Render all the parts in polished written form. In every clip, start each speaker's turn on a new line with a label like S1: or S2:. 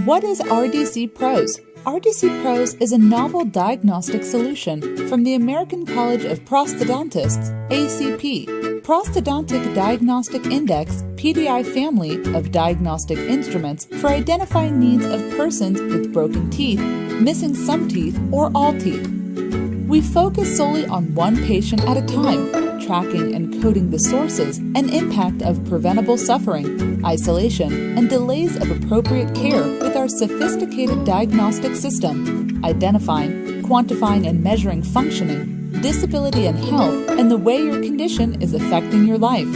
S1: What is RDC Pros? RDC Pros is a novel diagnostic solution from the American College of Prosthodontics, ACP, Prosthodontic Diagnostic Index PDI family of diagnostic instruments for identifying needs of persons with broken teeth, missing some teeth, or all teeth. We focus solely on one patient at a time, tracking and coding the sources and impact of preventable suffering, isolation, and delays of appropriate care with our sophisticated diagnostic system, identifying, quantifying, and measuring functioning, disability and health, and the way your condition is affecting your life.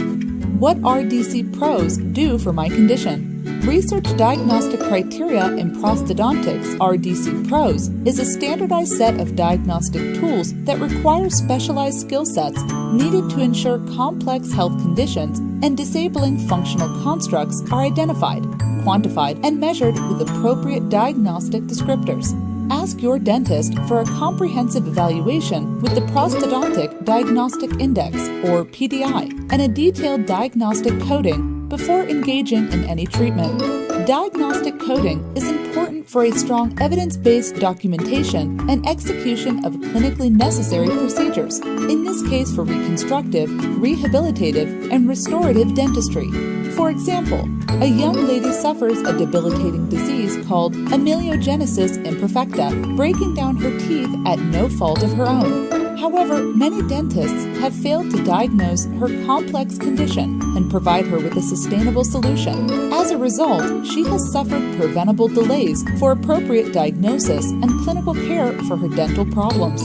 S1: What RDC Pros do for my condition? Research diagnostic criteria in Prosthodontics RDC Pros is a standardized set of diagnostic tools that require specialized skill sets needed to ensure complex health conditions and disabling functional constructs are identified, quantified, and measured with appropriate diagnostic descriptors. Ask your dentist for a comprehensive evaluation with the Prosthodontic Diagnostic Index, or PDI, and a detailed diagnostic coding before engaging in any treatment. Diagnostic coding is important for a strong evidence-based documentation and execution of clinically necessary procedures, in this case for reconstructive, rehabilitative, and restorative dentistry. For example, a young lady suffers a debilitating disease called amelogenesis imperfecta, breaking down her teeth at no fault of her own. However, many dentists have failed to diagnose her complex condition and provide her with a sustainable solution. As a result, she has suffered preventable delays for appropriate diagnosis and clinical care for her dental problems.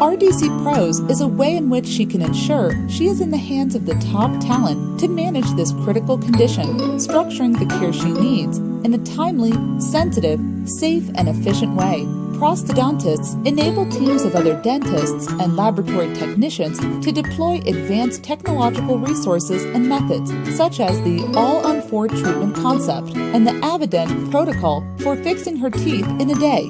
S1: RDC Pros is a way in which she can ensure she is in the hands of the top talent to manage this critical condition, structuring the care she needs in a timely, sensitive, safe, and efficient way. Prosthodontists enable teams of other dentists and laboratory technicians to deploy advanced technological resources and methods, such as the all-on-4 treatment concept and the Avident protocol for fixing her teeth in a day.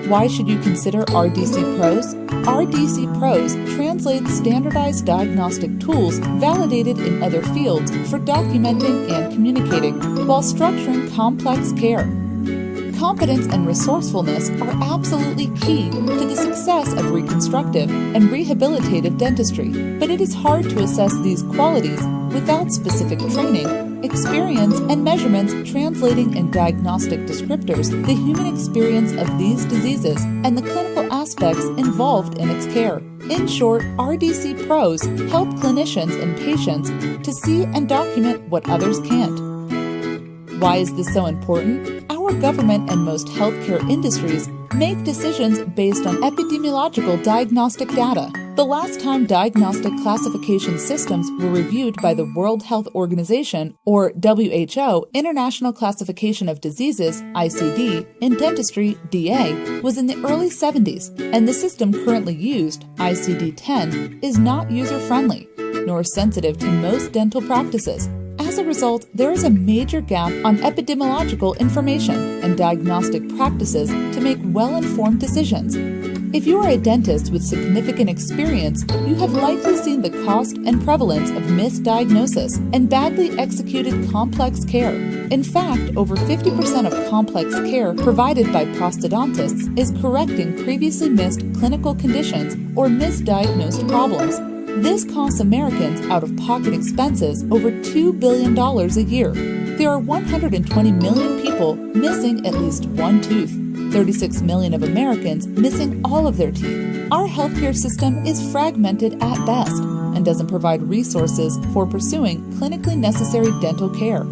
S1: Why should you consider RDC Pros? RDC Pros translates standardized diagnostic tools validated in other fields for documenting and communicating while structuring complex care. Competence and resourcefulness are absolutely key to the success of reconstructive and rehabilitative dentistry, but it is hard to assess these qualities without specific training, experience, and measurements translating in diagnostic descriptors the human experience of these diseases and the clinical aspects involved in its care. In short, RDC Pros help clinicians and patients to see and document what others can't. Why is this so important? Our government and most healthcare industries make decisions based on epidemiological diagnostic data. The last time diagnostic classification systems were reviewed by the World Health Organization, or WHO, International Classification of Diseases, ICD, in dentistry, DA, was in the early 70s, and the system currently used, ICD-10, is not user-friendly, nor sensitive to most dental practices. As a result, there is a major gap on epidemiological information and diagnostic practices to make well-informed decisions. If you are a dentist with significant experience, you have likely seen the cost and prevalence of misdiagnosis and badly executed complex care. In fact, over 50% of complex care provided by prosthodontists is correcting previously missed clinical conditions or misdiagnosed problems. This costs Americans out-of-pocket expenses over $2 billion a year. There are 120 million people missing at least one tooth, 36 million of Americans missing all of their teeth. Our healthcare system is fragmented at best and doesn't provide resources for pursuing clinically necessary dental care.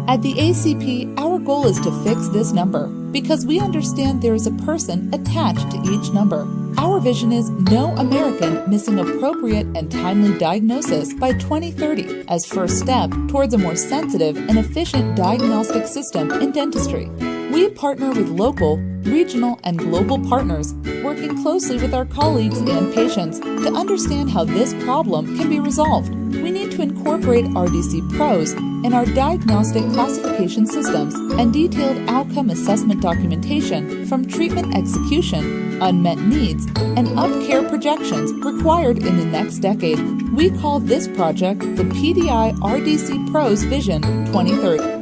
S1: At the ACP, our goal is to fix this number because we understand there is a person attached to each number. Our vision is no American missing appropriate and timely diagnosis by 2030 as first step towards a more sensitive and efficient diagnostic system in dentistry. We partner with local, regional, and global partners, working closely with our colleagues and patients to understand how this problem can be resolved. We need to incorporate RDC Pros in our diagnostic classification systems and detailed outcome assessment documentation from treatment execution, unmet needs, and up-care projections required in the next decade. We call this project the PDI RDC Pros Vision 2030.